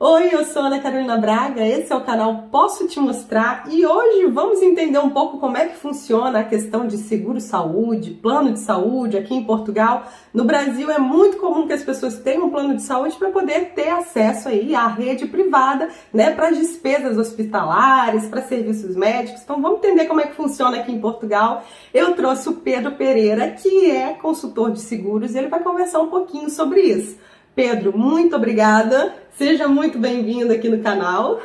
Oi, eu sou Ana Carolina Braga, esse é o canal Posso Te Mostrar e hoje vamos entender um pouco como é que funciona a questão de seguro-saúde, plano de saúde aqui em Portugal. No Brasil é muito comum que as pessoas tenham um plano de saúde para poder ter acesso aí à rede privada, né, para despesas hospitalares, para serviços médicos. Então vamos entender como é que funciona aqui em Portugal. Eu trouxe o Pedro Pereira, que é consultor de seguros, e ele vai conversar um pouquinho sobre isso. Pedro, muito obrigada. Seja muito bem-vindo aqui no canal.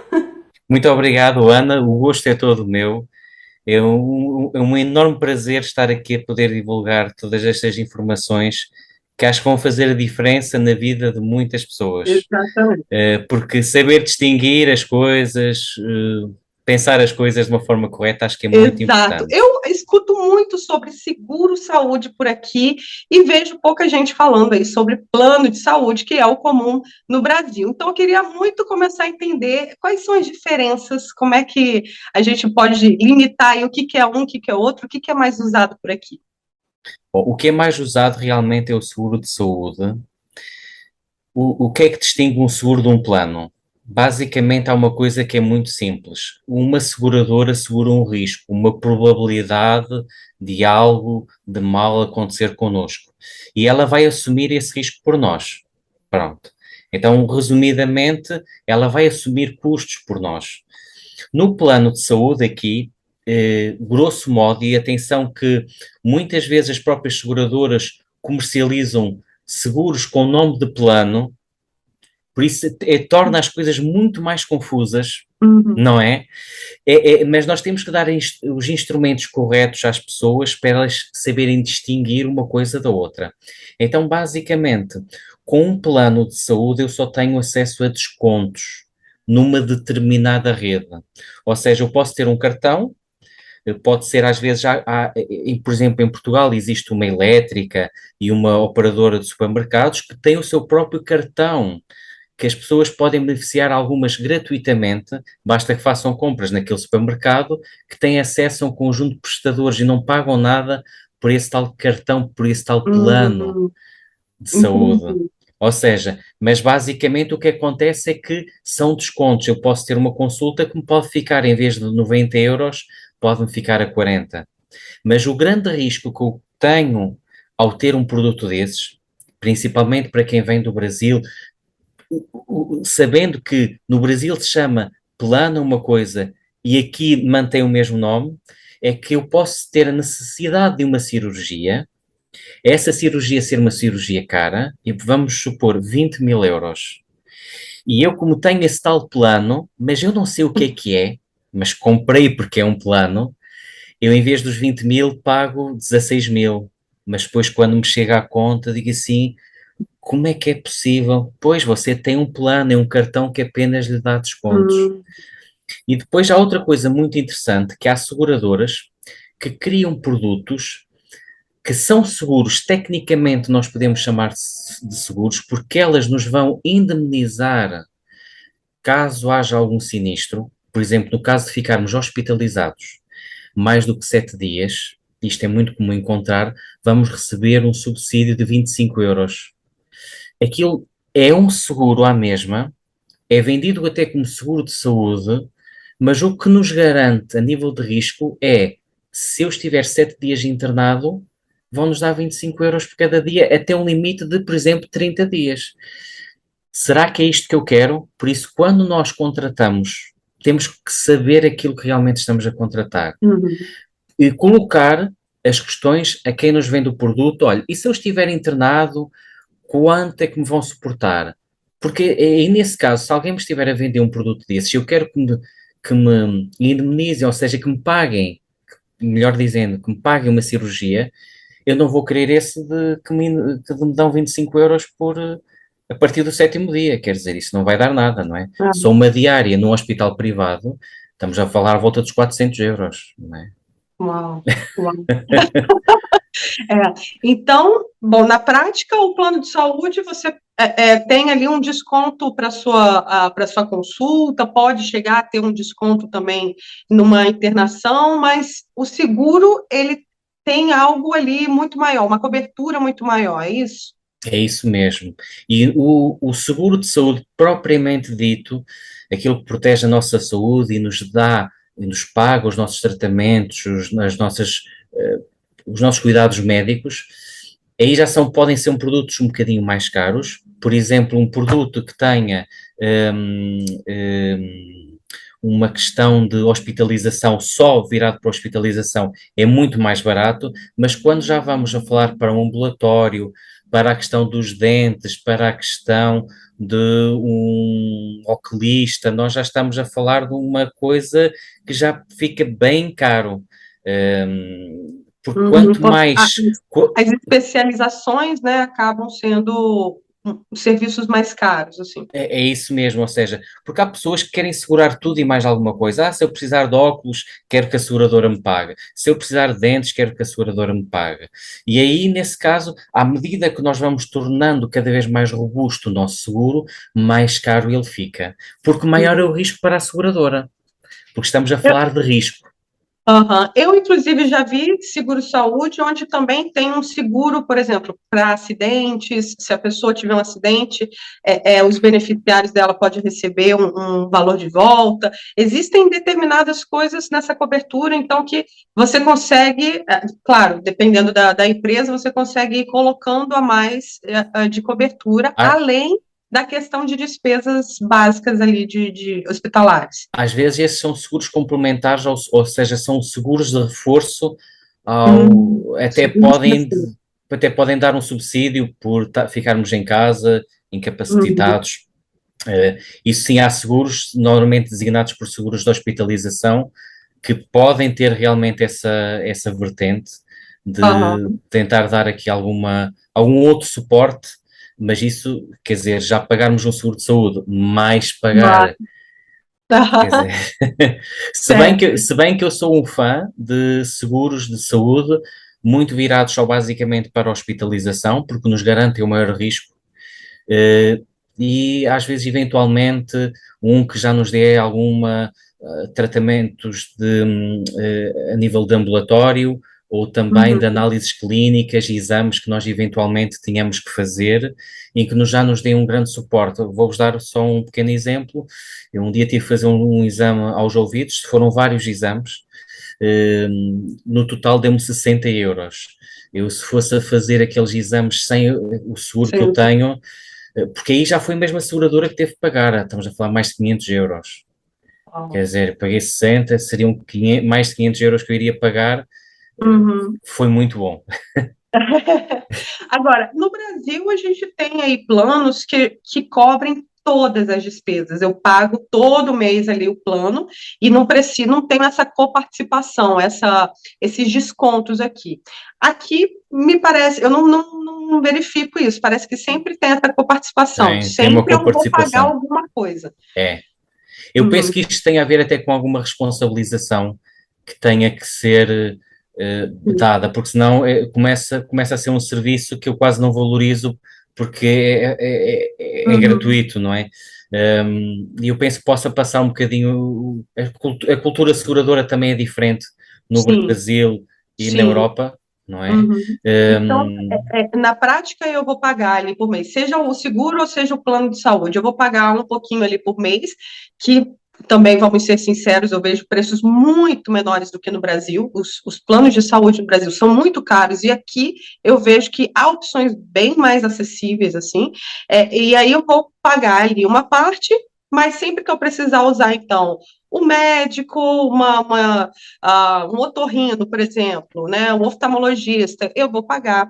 Muito obrigado, Ana. O gosto é todo meu. É um enorme prazer estar aqui a poder divulgar todas estas informações que acho que vão fazer a diferença na vida de muitas pessoas. Exatamente. Porque saber distinguir as coisas, pensar as coisas de uma forma correta, acho que é muito Exato. importante. Eu escuto muito sobre seguro-saúde por aqui e vejo pouca gente falando aí sobre plano de saúde, que é o comum no Brasil. Então, eu queria muito começar a entender quais são as diferenças, como é que a gente pode limitar aí o que que é um, o que que é outro, o que que é mais usado por aqui. Bom, o que é mais usado realmente é o seguro de saúde. O que é que distingue um seguro de um plano? Basicamente, há uma coisa que é muito simples. Uma seguradora segura um risco, uma probabilidade de algo de mal acontecer connosco. E ela vai assumir esse risco por nós. Pronto. Então, resumidamente, ela vai assumir custos por nós. No plano de saúde aqui, grosso modo, e atenção que muitas vezes as próprias seguradoras comercializam seguros com nome de plano, por isso torna as coisas muito mais confusas, Uhum. não é? Mas nós temos que dar os instrumentos corretos às pessoas para elas saberem distinguir uma coisa da outra. Então, basicamente, com um plano de saúde, eu só tenho acesso a descontos numa determinada rede. Ou seja, eu posso ter um cartão, pode ser às vezes, por exemplo, em Portugal existe uma elétrica e uma operadora de supermercados que tem o seu próprio cartão que as pessoas podem beneficiar algumas gratuitamente, basta que façam compras naquele supermercado, que têm acesso a um conjunto de prestadores e não pagam nada por esse tal cartão, por esse tal plano Uhum. de saúde. Entendi. Ou seja, mas basicamente o que acontece é que são descontos. Eu posso ter uma consulta que me pode ficar, em vez de 90 euros, pode-me ficar a 40. Mas o grande risco que eu tenho ao ter um produto desses, principalmente para quem vem do Brasil, sabendo que no Brasil se chama plano uma coisa e aqui mantém o mesmo nome, é que eu posso ter a necessidade de uma cirurgia, essa cirurgia ser uma cirurgia cara, e vamos supor 20 mil euros. E eu, como tenho esse tal plano, mas eu não sei o que é, mas comprei porque é um plano, eu em vez dos 20 mil pago 16 mil. Mas depois, quando me chega à conta, digo assim: como é que é possível? Pois você tem um plano, é um cartão que apenas lhe dá descontos. Hum. E depois há outra coisa muito interessante, que há seguradoras que criam produtos que são seguros, tecnicamente nós podemos chamar de seguros, porque elas nos vão indemnizar caso haja algum sinistro. Por exemplo, no caso de ficarmos hospitalizados mais do que 7 dias, isto é muito comum encontrar, vamos receber um subsídio de 25 euros. Aquilo é um seguro à mesma, é vendido até como seguro de saúde, mas o que nos garante a nível de risco é, se eu estiver 7 dias internado, vão-nos dar 25 euros por cada dia, até um limite de, por exemplo, 30 dias. Será que é isto que eu quero? Por isso, quando nós contratamos, temos que saber aquilo que realmente estamos a contratar Uhum. e colocar as questões a quem nos vende o produto. Olha, e se eu estiver internado, quanto é que me vão suportar? Porque aí nesse caso, se alguém me estiver a vender um produto desses, eu quero que me indemnizem, ou seja, que me paguem, melhor dizendo, que me paguem uma cirurgia, eu não vou querer esse que me dão 25 euros a partir do sétimo dia. Quer dizer, isso não vai dar nada, não é? Ah, Só uma diária num hospital privado, estamos a falar à volta dos 400 euros, não é? uau, uau. É. Então, bom, na prática, o plano de saúde você tem ali um desconto para sua consulta, pode chegar a ter um desconto também numa internação, mas o seguro ele tem algo ali muito maior, uma cobertura muito maior, é isso? É isso mesmo. E o seguro de saúde propriamente dito, aquilo que protege a nossa saúde e nos dá, e nos paga os nossos tratamentos, eh, os nossos cuidados médicos, aí já podem ser produtos um bocadinho mais caros. Por exemplo, um produto que tenha hum, hum, uma questão de hospitalização só virado para hospitalização é muito mais barato, mas quando já vamos a falar para um ambulatório, para a questão dos dentes, para a questão de um oculista, nós já estamos a falar de uma coisa que já fica bem caro. Porque Uhum. quanto mais. As especializações, né, acabam sendo serviços mais caros, assim. É isso mesmo, ou seja, porque há pessoas que querem segurar tudo e mais alguma coisa. Ah, se eu precisar de óculos, quero que a seguradora me pague. Se eu precisar de dentes, quero que a seguradora me pague. E aí, nesse caso, à medida que nós vamos tornando cada vez mais robusto o nosso seguro, mais caro ele fica. Porque maior é o risco para a seguradora. Porque estamos a falar de risco. Aham. Eu, inclusive, já vi seguro-saúde onde também tem um seguro, por exemplo, para acidentes. Se a pessoa tiver um acidente, os beneficiários dela podem receber um valor de volta. Existem determinadas coisas nessa cobertura, então, que você consegue, claro, dependendo da empresa, você consegue ir colocando a mais de cobertura, além da questão de despesas básicas ali de hospitalares. Às vezes esses são seguros complementares, ou seja, são seguros de reforço, até Seguros de podem, saúde. até podem dar um subsídio por ficarmos em casa, Uhum. incapacitados. Isso sim, há seguros, normalmente designados por seguros de hospitalização, que podem ter realmente essa vertente de Aham. tentar dar aqui algum outro suporte, mas isso, quer dizer, já pagarmos um seguro de saúde, mais Mas, pagar. Quer dizer, certo. se bem que eu sou um fã de seguros de saúde, muito virados só basicamente para a hospitalização, porque nos garantem o maior risco, eh, e às vezes, eventualmente, um que já nos dê alguma tratamentos a nível de ambulatório, ou também de Uhum. análises clínicas e exames que nós eventualmente tínhamos que fazer, e que já nos dê um grande suporte. Vou-vos dar só um pequeno exemplo. Eu um dia tive que fazer um exame aos ouvidos, foram vários exames, no total deu-me 60 euros. Eu, se fosse a fazer aqueles exames sem o seguro que eu Sim. tenho, porque aí já foi mesmo a seguradora que teve que pagar, estamos a falar mais de 500 euros. Quer dizer, paguei 60, seriam 500, mais de 500 euros que eu iria pagar, Uhum. foi muito bom. Agora, no Brasil, a gente tem aí planos que cobrem todas as despesas. Eu pago todo mês ali o plano e não preciso, não tenho essa coparticipação, esses descontos aqui. Aqui, me parece, eu não verifico isso, parece que sempre tem essa coparticipação, Tem uma sempre eu vou pagar coparticipação. alguma coisa. É. Eu penso Uhum. que isto tem a ver até com alguma responsabilização que tenha que ser dada, porque senão começa a ser um serviço que eu quase não valorizo porque é Uhum. gratuito, não é? E eu penso que possa passar um bocadinho. A cultura seguradora também é diferente no Sim, Brasil e na sim. Europa, não é? Uhum. Então, Um, na prática, eu vou pagar ali por mês, seja o seguro ou seja o plano de saúde, eu vou pagar um pouquinho ali por mês, que também, vamos ser sinceros, eu vejo preços muito menores do que no Brasil. Os planos de saúde no Brasil são muito caros, e aqui eu vejo que há opções bem mais acessíveis, assim, e aí eu vou pagar ali uma parte, mas sempre que eu precisar usar, então, o médico, um otorrino, por exemplo, né, um oftalmologista, eu vou pagar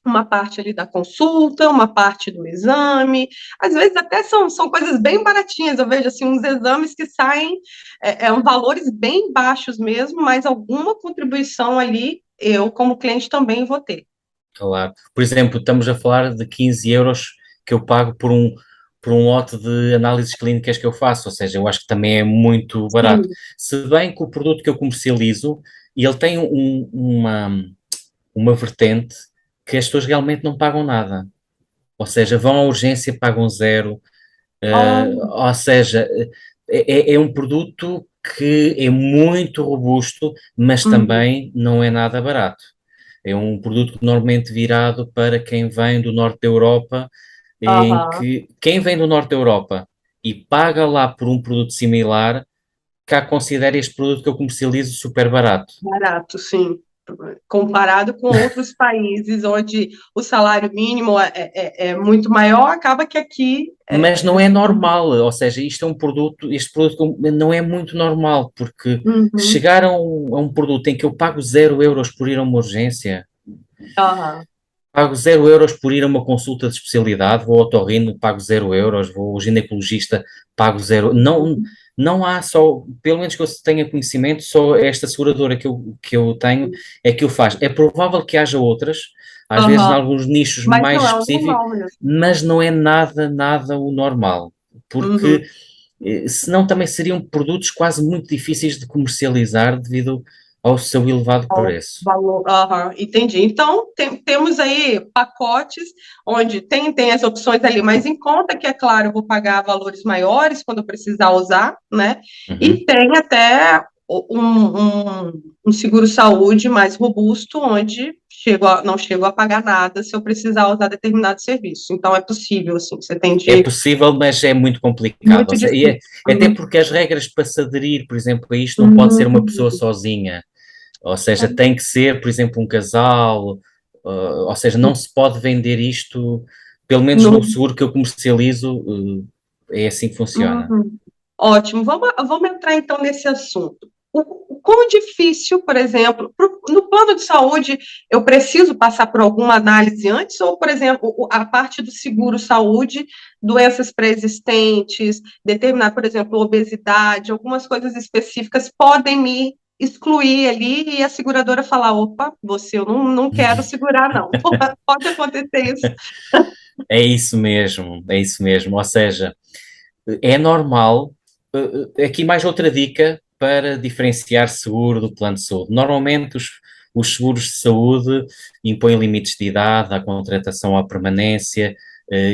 uma parte ali da consulta, uma parte do exame, às vezes até são coisas bem baratinhas, eu vejo assim, uns exames que saem, valores bem baixos mesmo, mas alguma contribuição ali, eu como cliente também vou ter. Claro. Por exemplo, estamos a falar de 15 euros que eu pago por um lote de análises clínicas que eu faço, ou seja, eu acho que também é muito barato. Sim. Se bem que o produto que eu comercializo, ele tem uma vertente que as pessoas realmente não pagam nada. Ou seja, vão à urgência, pagam zero. Oh, Ou seja, é um produto que é muito robusto, mas uhum. também não é nada barato. É um produto normalmente virado para quem vem do norte da Europa, em Aham. que quem vem do norte da Europa e paga lá por um produto similar, cá considera este produto que eu comercializo super barato. Barato, sim. Comparado com outros países onde o salário mínimo é muito maior, acaba que aqui Mas não é normal, ou seja, isto é um produto, este produto não é muito normal, porque Uhum. chegar a um produto em que eu pago 0 euros por ir a uma urgência, Aham. pago 0 euros por ir a uma consulta de especialidade, vou ao otorrino, pago 0 euros, vou ao ginecologista, pago zero. Não, não há só, pelo menos que eu tenha conhecimento, só esta seguradora que eu tenho é que o faz. É provável que haja outras, às vezes em Aham. alguns nichos Mas mais não é o específicos, normal mesmo. mas não é nada, nada o normal. Uhum. Porque senão também seriam produtos quase muito difíceis de comercializar devido ao seu elevado Ó, preço. valor. Aham, entendi. Então, temos aí pacotes onde tem as opções ali mais em conta, que é claro, eu vou pagar valores maiores quando eu precisar usar, né? E Uhum. tem até um seguro-saúde mais robusto, onde não chego a pagar nada se eu precisar usar determinado serviço. Então, é possível, assim, você tem É de possível, mas é muito complicado. Ou muito seja, difícil. até porque as regras para se aderir, por exemplo, a isto não pode ser uma pessoa Uhum. sozinha. Ou seja, tem que ser, por exemplo, um casal. Ou seja, não se pode vender isto, pelo menos No no seguro que eu comercializo, é assim que funciona. Uhum. Ótimo, vamos entrar então nesse assunto. O quão difícil, por exemplo, no plano de saúde, eu preciso passar por alguma análise antes, ou, por exemplo, a parte do seguro-saúde, doenças pré-existentes, determinar, por exemplo, obesidade, algumas coisas específicas podem me excluir ali e a seguradora falar: opa, você eu não quero segurar, não. Pode acontecer isso. É isso mesmo, é isso mesmo. Ou seja, é normal. Aqui mais outra dica para diferenciar seguro do plano de saúde. Normalmente os seguros de saúde impõem limites de idade à contratação à permanência,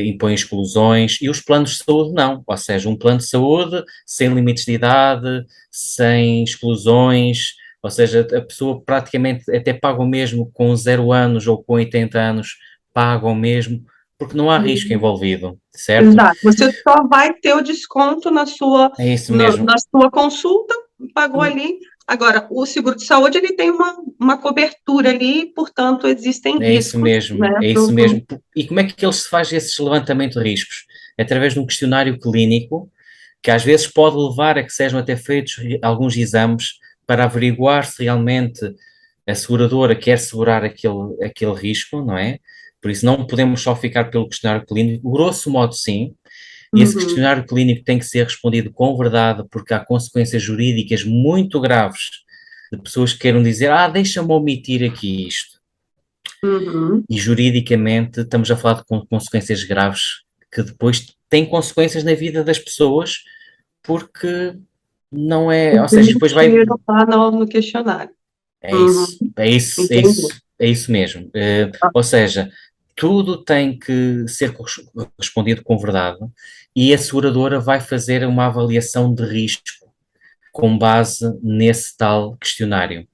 impõem exclusões, e os planos de saúde não. Ou seja, um plano de saúde sem limites de idade, sem exclusões, ou seja, a pessoa praticamente até paga o mesmo com 0 anos ou com 80 anos, paga o mesmo, porque não há risco envolvido, certo? Exato. Você só vai ter o desconto na sua, É isso mesmo. na sua consulta, pagou ali. Agora, o seguro de saúde ele tem uma cobertura ali, portanto, existem É isso riscos, né? mesmo, é isso mesmo. E como é que eles se faz esse levantamento de riscos? Através de um questionário clínico, que às vezes pode levar a que sejam até feitos alguns exames para averiguar se realmente a seguradora quer segurar aquele risco, não é? Por isso não podemos só ficar pelo questionário clínico, grosso modo sim, e esse Uhum, questionário clínico tem que ser respondido com verdade, porque há consequências jurídicas muito graves de pessoas que queiram dizer, deixa-me omitir aqui isto. uhum. E juridicamente estamos a falar de consequências graves que depois têm consequências na vida das pessoas, porque não é, ou Porque seja, depois vai, mentiram lá no questionário. é Uhum, isso, é isso, é entendi. isso, é isso mesmo. Ou seja, tudo tem que ser respondido com verdade e a seguradora vai fazer uma avaliação de risco com base nesse tal questionário.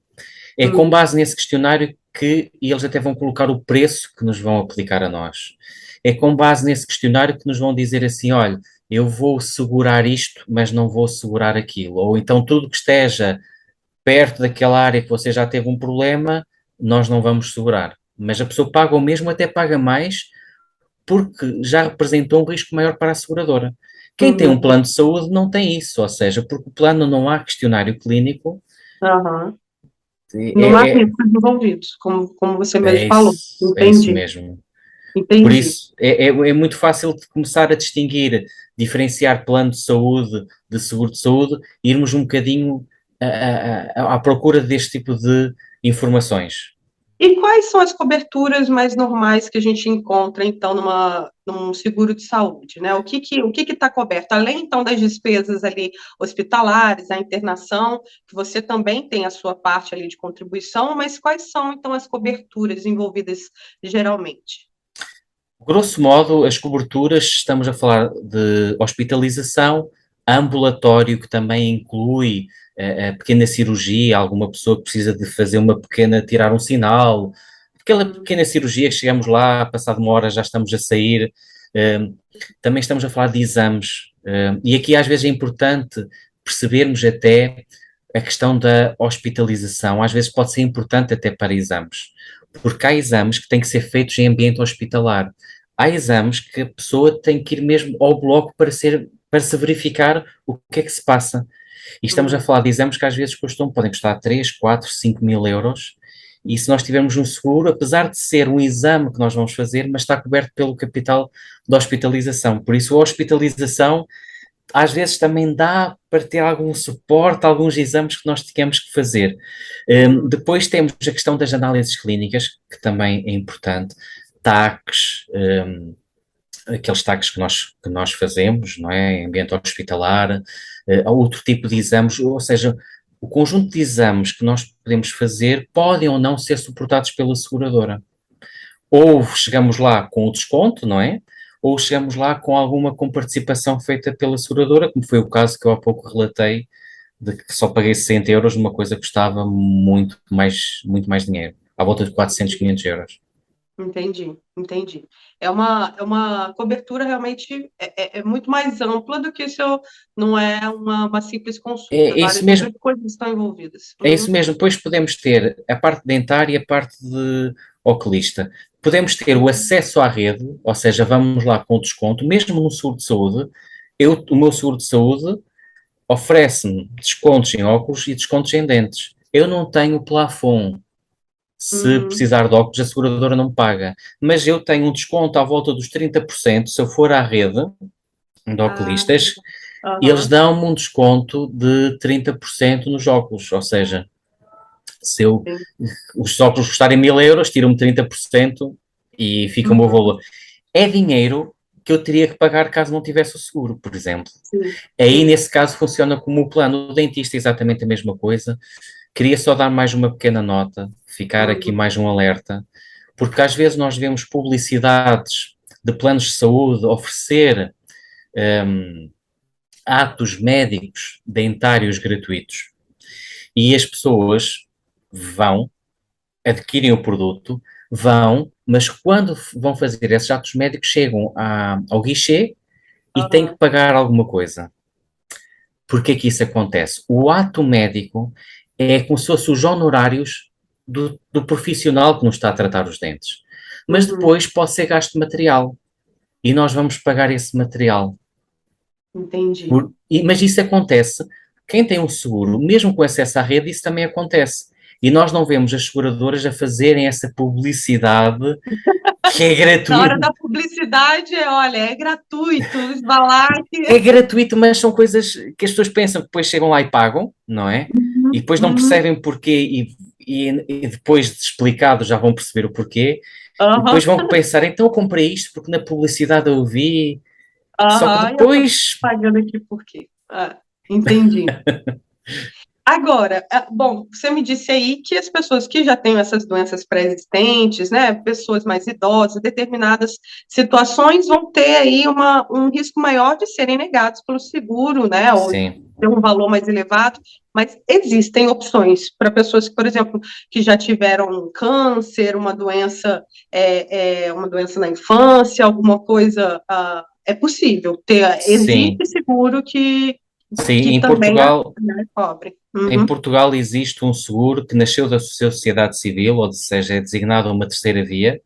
É com Uhum, base nesse questionário que eles até vão colocar o preço que nos vão aplicar a nós. É com base nesse questionário que nos vão dizer assim: olha, eu vou segurar isto, mas não vou segurar aquilo. Ou então tudo que esteja perto daquela área que você já teve um problema, nós não vamos segurar. Mas a pessoa paga o mesmo, até paga mais, porque já representou um risco maior para a seguradora. Quem tem um uhum, plano de saúde não tem isso, ou seja, porque o plano não há questionário clínico, aham. Não há é, é, riscos envolvidos, como você mesmo é falou. isso, é isso Entendi, mesmo. Por entendi. isso, é muito fácil de começar a distinguir, diferenciar plano de saúde de seguro de saúde, e irmos um bocadinho à procura deste tipo de informações. E quais são as coberturas mais normais que a gente encontra, então, num seguro de saúde, né? O que está coberto? Além, então, das despesas ali hospitalares, a internação, que você também tem a sua parte ali de contribuição, mas quais são, então, as coberturas envolvidas geralmente? Grosso modo, as coberturas, estamos a falar de hospitalização, ambulatório, que também inclui a pequena cirurgia, alguma pessoa que precisa de fazer uma pequena, tirar um sinal, aquela pequena cirurgia que chegamos lá, passado uma hora já estamos a sair. Também estamos a falar de exames. E aqui às vezes é importante percebermos até a questão da hospitalização. Às vezes pode ser importante até para exames, porque há exames que têm que ser feitos em ambiente hospitalar. Há exames que a pessoa tem que ir mesmo ao bloco para se verificar o que é que se passa. E estamos a falar de exames que às vezes podem custar 3, 4, 5 mil euros. E se nós tivermos um seguro, apesar de ser um exame que nós vamos fazer, mas está coberto pelo capital da hospitalização. Por isso, a hospitalização às vezes também dá para ter algum suporte, alguns exames que nós temos que fazer. Depois temos a questão das análises clínicas, que também é importante, TACs, aqueles TACs que nós fazemos, não é? Em ambiente hospitalar, outro tipo de exames, ou seja, o conjunto de exames que nós podemos fazer podem ou não ser suportados pela seguradora. Ou chegamos lá com o desconto, não é? Ou chegamos lá com alguma comparticipação feita pela seguradora, como foi o caso que eu há pouco relatei, de que só paguei 60 euros numa coisa que custava muito mais dinheiro, à volta de 400, 500 euros. Entendi. É uma cobertura realmente muito mais ampla do que se eu, não é uma simples consulta, É isso várias mesmo. outras coisas estão envolvidas. É isso mesmo, depois podemos ter a parte dentária e a parte de oculista. Podemos ter o acesso à rede, ou seja, vamos lá com desconto, mesmo no seguro de saúde, o meu seguro de saúde oferece-me descontos em óculos e descontos em dentes. Eu não tenho plafond. Se precisar de óculos, a seguradora não paga. Mas eu tenho um desconto à volta dos 30% se eu for à rede de oculistas, e eles dão-me um desconto de 30% nos óculos, ou seja, se os óculos custarem 1000 euros, tiram-me 30% e fica o meu valor. É dinheiro que eu teria que pagar caso não tivesse o seguro, por exemplo. Aí, nesse caso, funciona como o plano. O dentista é exatamente a mesma coisa. Queria só dar mais uma pequena nota, ficar aqui mais um alerta, porque às vezes nós vemos publicidades de planos de saúde oferecer atos médicos dentários gratuitos, e as pessoas vão, adquirem o produto, mas quando vão fazer esses atos médicos chegam ao guichê e têm que pagar alguma coisa. Porquê que isso acontece? O ato médico é como se fosse os honorários do profissional que nos está a tratar os dentes. Mas depois pode ser gasto material. E nós vamos pagar esse material. Entendi. Mas isso acontece. Quem tem um seguro, mesmo com acesso à rede, isso também acontece. E nós não vemos as seguradoras a fazerem essa publicidade que é gratuita. Na hora da publicidade, olha, é gratuito, vá lá que... É gratuito, mas são coisas que as pessoas pensam que depois chegam lá e pagam, não é? E depois não percebem porquê e depois de explicado já vão perceber o porquê. E depois vão pensar, então eu comprei isto porque na publicidade eu vi. Só que depois... Eu tô pagando aqui por quê? Entendi. Agora, bom, você me disse aí que as pessoas que já têm essas doenças pré-existentes, né, pessoas mais idosas, determinadas situações vão ter aí um risco maior de serem negados pelo seguro, né, ou ter um valor mais elevado, mas existem opções para pessoas que, por exemplo, que já tiveram câncer, uma doença na infância, alguma coisa, é possível ter, existe seguro que em também Portugal, cobre. Em Portugal existe um seguro que nasceu da sociedade civil, ou seja, é designado uma terceira via.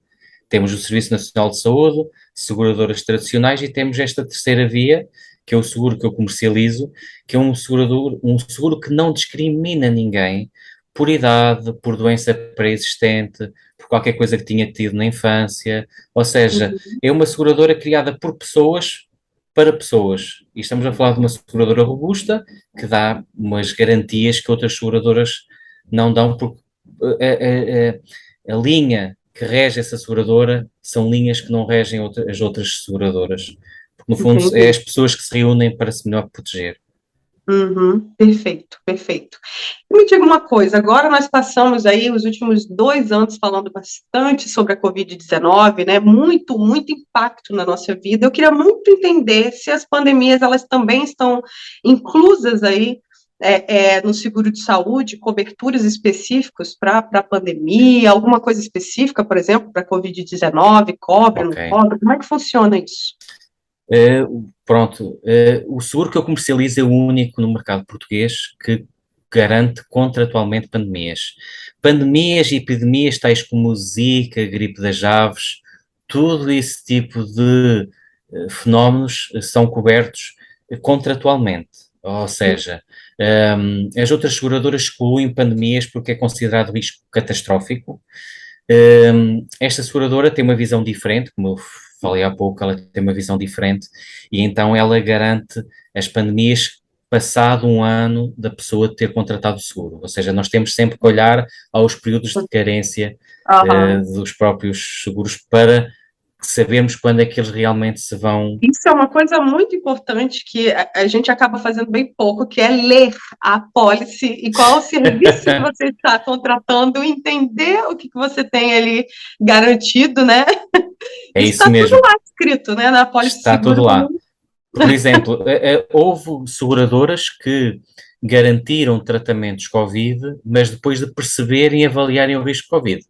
Temos o Serviço Nacional de Saúde, seguradoras tradicionais, e temos esta terceira via, que é o seguro que eu comercializo, que é um seguro que não discrimina ninguém por idade, por doença pré-existente, por qualquer coisa que tinha tido na infância. Ou seja, é uma seguradora criada por pessoas para pessoas. E estamos a falar de uma seguradora robusta que dá umas garantias que outras seguradoras não dão, porque a linha que rege essa seguradora são linhas que não regem as outras seguradoras. Porque, no fundo, é as pessoas que se reúnem para se melhor proteger. Perfeito. E me diga uma coisa, agora nós passamos aí os últimos 2 anos falando bastante sobre a Covid-19, né, muito impacto na nossa vida. Eu queria muito entender se as pandemias, elas também estão inclusas aí no seguro de saúde coberturas específicas para a pandemia, alguma coisa específica, por exemplo, para Covid-19, cobre, não Ok. cobre? Como é que funciona isso? Pronto, o seguro que eu comercializo é o único no mercado português que garante contratualmente pandemias. Pandemias e epidemias tais como Zika, gripe das aves, todo esse tipo de fenómenos são cobertos contratualmente. Ou seja, as outras seguradoras excluem pandemias porque é considerado risco catastrófico. Esta seguradora tem uma visão diferente, como eu falei há pouco, ela tem uma visão diferente, e então ela garante as pandemias passado um ano da pessoa ter contratado o seguro. Ou seja, nós temos sempre que olhar aos períodos de carência Aham. dos próprios seguros para sabermos quando é que eles realmente se vão. Isso é uma coisa muito importante que a gente acaba fazendo bem pouco, que é ler a apólice e qual o serviço que você está contratando, entender o que você tem ali garantido, né? É Isso isso está tudo mesmo, lá escrito, né? Na apólice de está seguro tudo lá. comum. Por exemplo, houve seguradoras que garantiram tratamentos Covid, mas depois de perceberem e avaliarem o risco Covid,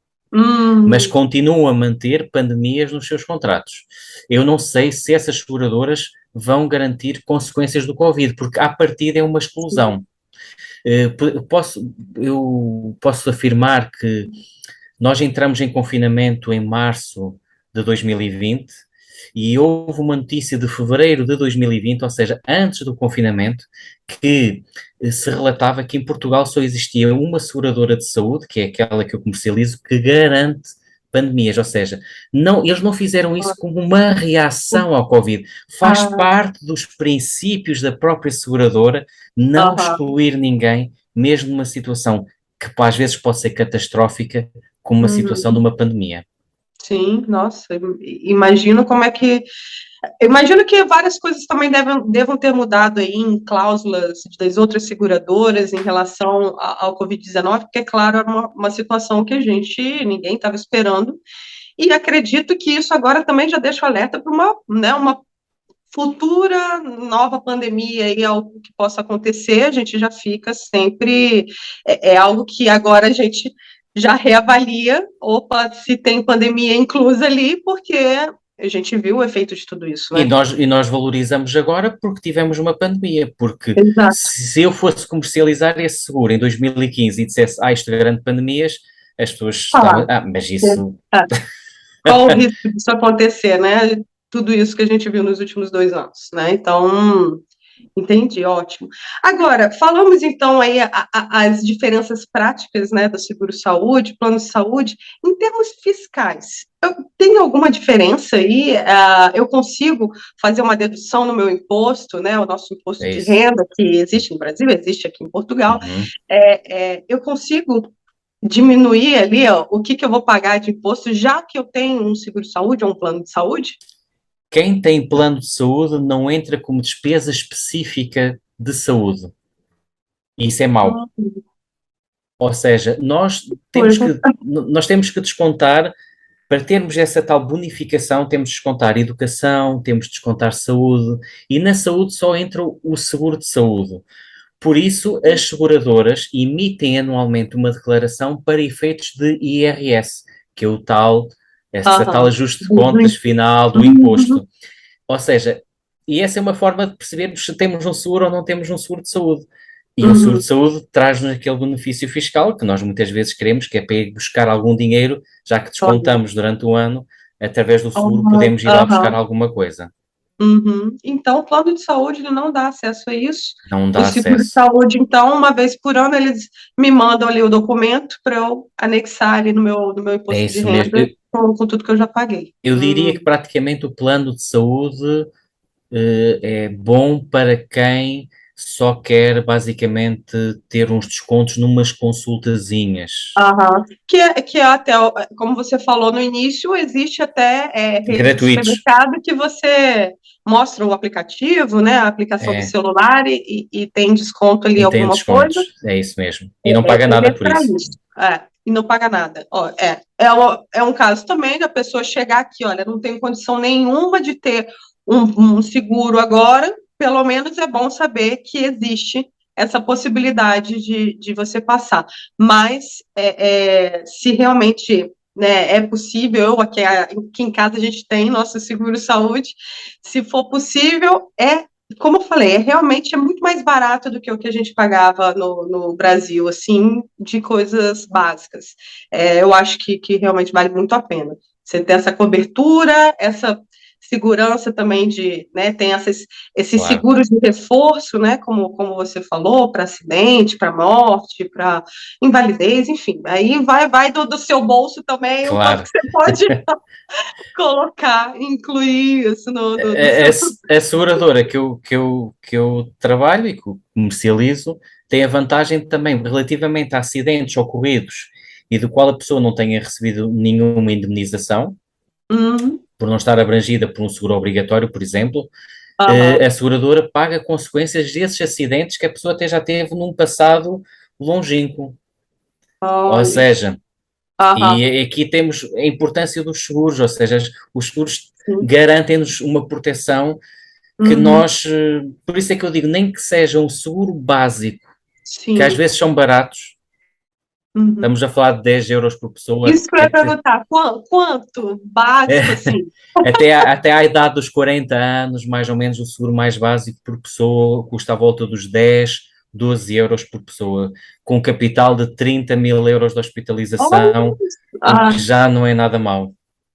mas Hum, continuam a manter pandemias nos seus contratos. Eu não sei se essas seguradoras vão garantir consequências do Covid, porque à partida é uma exclusão. Eu posso afirmar que nós entramos em confinamento em março de 2020 e houve uma notícia de fevereiro de 2020, ou seja, antes do confinamento, que se relatava que em Portugal só existia uma seguradora de saúde, que é aquela que eu comercializo, que garante pandemias, ou seja, eles não fizeram isso como uma reação ao Covid, faz ah, parte dos princípios da própria seguradora não aham, excluir ninguém, mesmo numa situação que às vezes pode ser catastrófica, como uma situação de uhum. uma pandemia. Sim, nossa, imagino como é que. Imagino que várias coisas também devam ter mudado aí em cláusulas das outras seguradoras em relação ao Covid-19, porque, é claro, era uma situação que ninguém estava esperando, e acredito que isso agora também já deixa o alerta para uma futura nova pandemia e algo que possa acontecer, a gente já fica sempre, é algo que agora a gente já reavalia, opa, se tem pandemia inclusa ali, porque a gente viu o efeito de tudo isso, E né? nós valorizamos agora porque tivemos uma pandemia, porque Exato. se eu fosse comercializar esse seguro em 2015 e dissesse, isto garante pandemias, as pessoas estavam, Falar. mas isso, É. Qual o risco disso acontecer, né? Tudo isso que a gente viu nos últimos 2 anos, né? Então, entendi, ótimo. Agora, falamos então aí as diferenças práticas, né, do seguro-saúde, plano de saúde, em termos fiscais. Tem alguma diferença aí? Eu consigo fazer uma dedução no meu imposto, né, o nosso imposto é de isso. renda, que existe no Brasil, existe aqui em Portugal. Uhum. Eu consigo diminuir ali, ó, o que eu vou pagar de imposto, já que eu tenho um seguro-saúde ou um plano de saúde? Quem tem plano de saúde não entra como despesa específica de saúde. E isso é mau. Hum, Ou seja, Coisa. nós temos que descontar. Para termos essa tal bonificação, temos de descontar educação, temos de descontar saúde, e na saúde só entra o seguro de saúde. Por isso, as seguradoras emitem anualmente uma declaração para efeitos de IRS, que é essa tal Aham. ajuste de contas final do Uhum. imposto. Ou seja, e essa é uma forma de percebermos se temos um seguro ou não temos um seguro de saúde. E um seguro Uhum. de saúde traz-nos aquele benefício fiscal que nós muitas vezes queremos, que é para ir buscar algum dinheiro, já que Olha. descontamos durante o ano, através do seguro Aham. podemos ir lá buscar Aham. alguma coisa. Uhum. Então, o plano de saúde ele não dá acesso a isso. Não O dá seguro de acesso. saúde, então, uma vez por ano, eles me mandam ali o documento para eu anexar ali no meu É imposto de isso mesmo. renda com tudo que eu já paguei. Eu diria que praticamente o plano de saúde é bom para quem só quer basicamente ter uns descontos numas consultazinhas. Aham. Que é até, como você falou no início, existe até rede de Gratuitos. supermercado que você mostra o aplicativo, né, a aplicação do É. celular e tem desconto ali E tem alguma coisa, descontos. É isso mesmo. E não paga ele nada é por para isso. isso. E não paga nada. Ó, é um caso também da pessoa chegar aqui, olha, não tenho condição nenhuma de ter um seguro agora, pelo menos é bom saber que existe essa possibilidade de você passar. Mas se realmente, né, é possível, aqui em casa a gente tem nosso seguro-saúde, se for possível, como eu falei, realmente é muito mais barato do que o que a gente pagava no Brasil, assim, de coisas básicas. Eu acho que realmente vale muito a pena. Você ter essa cobertura, essa segurança também né, tem esses Claro, seguros de reforço, né, como você falou, para acidente, para morte, para invalidez, enfim, aí vai do seu bolso também o quanto que claro. você pode colocar, incluir isso no seu... A seguradora que eu trabalho e que eu comercializo tem a vantagem também, relativamente a acidentes ocorridos e do qual a pessoa não tenha recebido nenhuma indemnização, Uhum, por não estar abrangida por um seguro obrigatório, por exemplo, aham, a seguradora paga consequências desses acidentes que a pessoa até já teve num passado longínquo. Ou olha, seja, aham, e aqui temos a importância dos seguros, ou seja, os seguros sim, garantem-nos uma proteção que uhum, nós, por isso é que eu digo, nem que seja um seguro básico, que às sim, vezes são baratos, uhum. estamos a falar de 10 euros por pessoa, Isso que eu ia perguntar, quanto básico, assim? até à idade dos 40 anos, mais ou menos, o seguro mais básico por pessoa custa à volta dos 10, 12 euros por pessoa, com um capital de 30 mil euros de Olha, hospitalização, o que ah, já não é nada mau.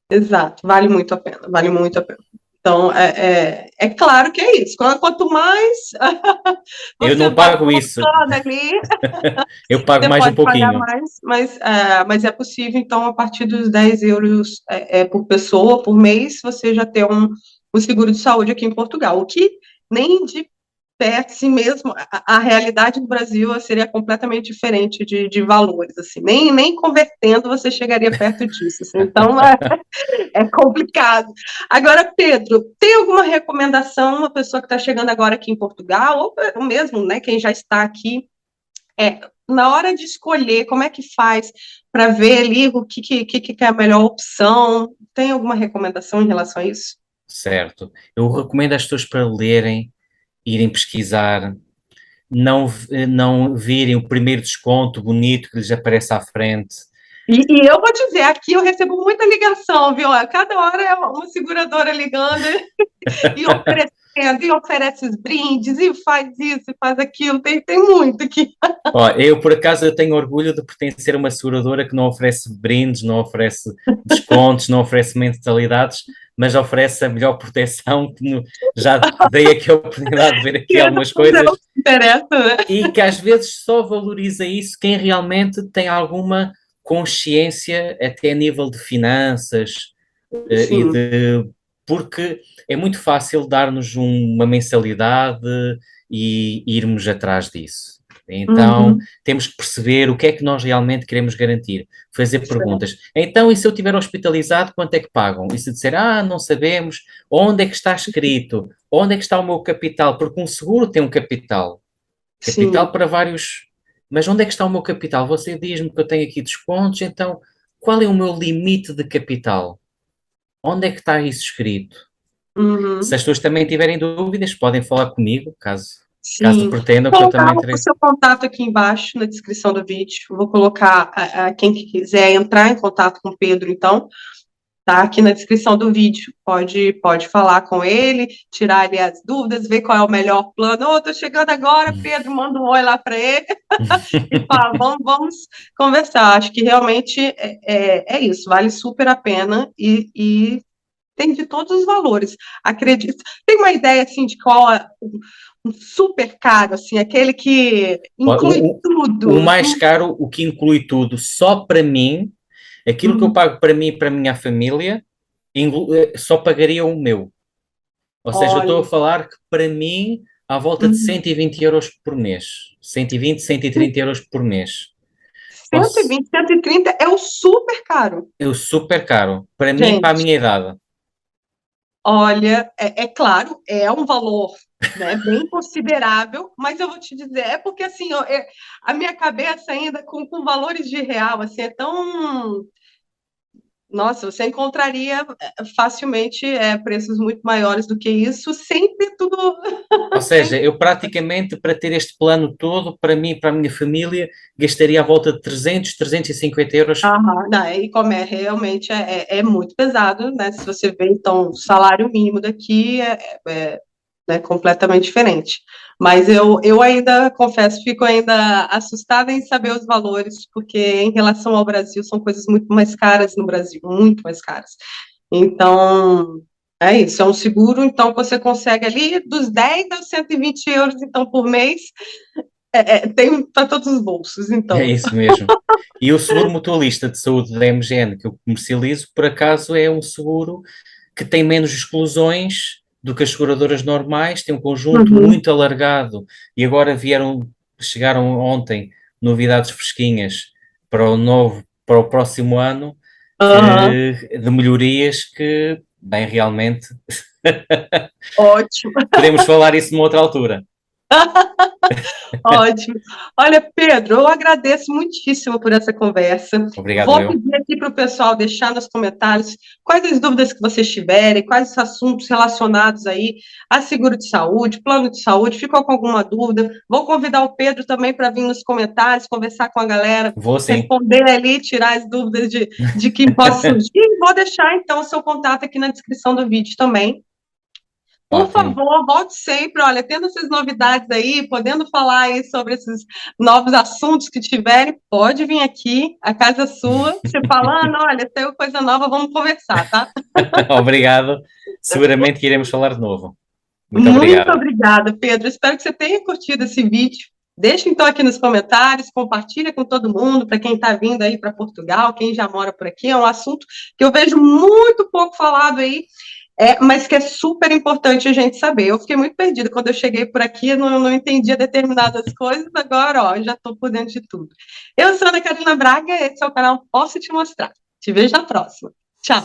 exato, vale muito a pena, vale muito a pena. Então, é claro que é isso. Quanto mais Eu você não vai pago isso, colocando ali, eu pago você mais um pode pagar pouquinho. mais, mas é possível, então, a partir dos 10 euros por pessoa, por mês, você já ter um seguro de saúde aqui em Portugal, o que nem de perto, assim mesmo, a realidade do Brasil seria completamente diferente de valores, assim, nem convertendo você chegaria perto disso, assim, então é complicado. Agora, Pedro, tem alguma recomendação, uma pessoa que está chegando agora aqui em Portugal, ou mesmo, né, quem já está aqui, na hora de escolher, como é que faz para ver ali o que é a melhor opção? Tem alguma recomendação em relação a isso? Certo. Eu recomendo às pessoas para lerem, irem pesquisar, não virem o primeiro desconto bonito que lhes aparece à frente. E eu vou dizer, aqui eu recebo muita ligação, viu? A cada hora é uma seguradora ligando e oferecendo, e oferece os brindes, e faz isso, e faz aquilo, tem muito aqui. Ó, por acaso eu tenho orgulho de pertencer a uma seguradora que não oferece brindes, não oferece descontos, não oferece mensalidades, mas oferece a melhor proteção já te dei aqui a oportunidade de ver aqui Que é algumas no coisas que interessa, né? e que às vezes só valoriza isso quem realmente tem alguma consciência até a nível de finanças, e Sim. de porque é muito fácil dar-nos uma mensalidade e irmos atrás disso. Então, Uhum. temos que perceber o que é que nós realmente queremos garantir. Fazer Certo. perguntas. Então, e se eu estiver hospitalizado, quanto é que pagam? E se disser, não sabemos, onde é que está escrito? Onde é que está o meu capital? Porque um seguro tem um capital. Capital Sim. para vários. Mas onde é que está o meu capital? Você diz-me que eu tenho aqui descontos, então qual é o meu limite de capital? Onde é que está isso escrito? Se Uhum. as pessoas também tiverem dúvidas, podem falar comigo, caso Sim. pretendam que Vou eu colocar também o terei. seu contato aqui embaixo na descrição do vídeo. Vou colocar quem que quiser entrar em contato com o Pedro, então, tá aqui na descrição do vídeo. Pode falar com ele, tirar ali as dúvidas, ver qual é o melhor plano. Ô, tô chegando agora, Pedro, manda um oi lá para ele e fala, vamos conversar. Acho que realmente é isso, vale super a pena e tem de todos os valores. Acredito. Tem uma ideia assim de qual é um super caro, assim, aquele que inclui O tudo. mais caro, o que inclui tudo, só para mim, aquilo que eu Hum, pago para mim e para a minha família, só pagaria o meu. Ou seja, eu estou a olha, falar que para mim, à volta de uhum. 120 euros por mês. 120, 130 euros por mês. Ou 120, 130 é o super caro. eu super caro. Para mim, para a Gente, minha idade. olha, é claro, é um valor, né, bem considerável, mas eu vou te dizer, é porque assim, a minha cabeça ainda com valores de real, assim, é tão Nossa, você encontraria facilmente preços muito maiores do que isso, sempre tudo Ou seja, sempre. eu praticamente, para ter este plano todo, para mim e para a minha família, gastaria à volta de 300, 350 euros. Aham, não, e como é realmente é muito pesado, né? Se você vê, então, o salário mínimo daqui né, completamente diferente. Mas eu ainda, confesso, fico ainda assustada em saber os valores, porque em relação ao Brasil, são coisas muito mais caras no Brasil, muito mais caras. Então, é isso, é um seguro, então você consegue ali dos 10 aos 120 euros, então, por mês, tem para todos os bolsos, É então. isso mesmo. E o seguro mutualista de saúde da MGN que eu comercializo, por acaso, é um seguro que tem menos exclusões do que as seguradoras normais, tem um conjunto Uhum. muito alargado e agora chegaram ontem novidades fresquinhas para o novo, para o próximo ano, Aham, de melhorias que, bem, realmente, ótimo. podemos falar isso numa outra altura. Ótimo. Olha, Pedro, eu agradeço muitíssimo por essa conversa. Obrigado, Vou eu. pedir aqui para o pessoal deixar nos comentários quais as dúvidas que vocês tiverem, quais os assuntos relacionados aí a seguro de saúde, plano de saúde, ficou com alguma dúvida? Vou convidar o Pedro também para vir nos comentários, conversar com a galera, Vou sim. responder ali, tirar as dúvidas de quem possa surgir. E vou deixar, então, o seu contato aqui na descrição do vídeo também. Por Ótimo. favor, volte sempre, olha, tendo essas novidades aí, podendo falar aí sobre esses novos assuntos que tiverem, pode vir aqui, a casa é sua, você falando, olha, saiu coisa nova, vamos conversar, tá? Obrigado. Seguramente que iremos falar de novo. Muito Muito obrigado. obrigada, Pedro. Espero que você tenha curtido esse vídeo. Deixa então aqui nos comentários, compartilha com todo mundo, para quem está vindo aí para Portugal, quem já mora por aqui, é um assunto que eu vejo muito pouco falado aí. Mas que é super importante a gente saber. Eu fiquei muito perdida quando eu cheguei por aqui, não entendia determinadas coisas, agora, ó, já estou por dentro de tudo. Eu sou Ana Carolina Braga, esse é o canal Posso Te Mostrar. Te vejo na próxima. Tchau!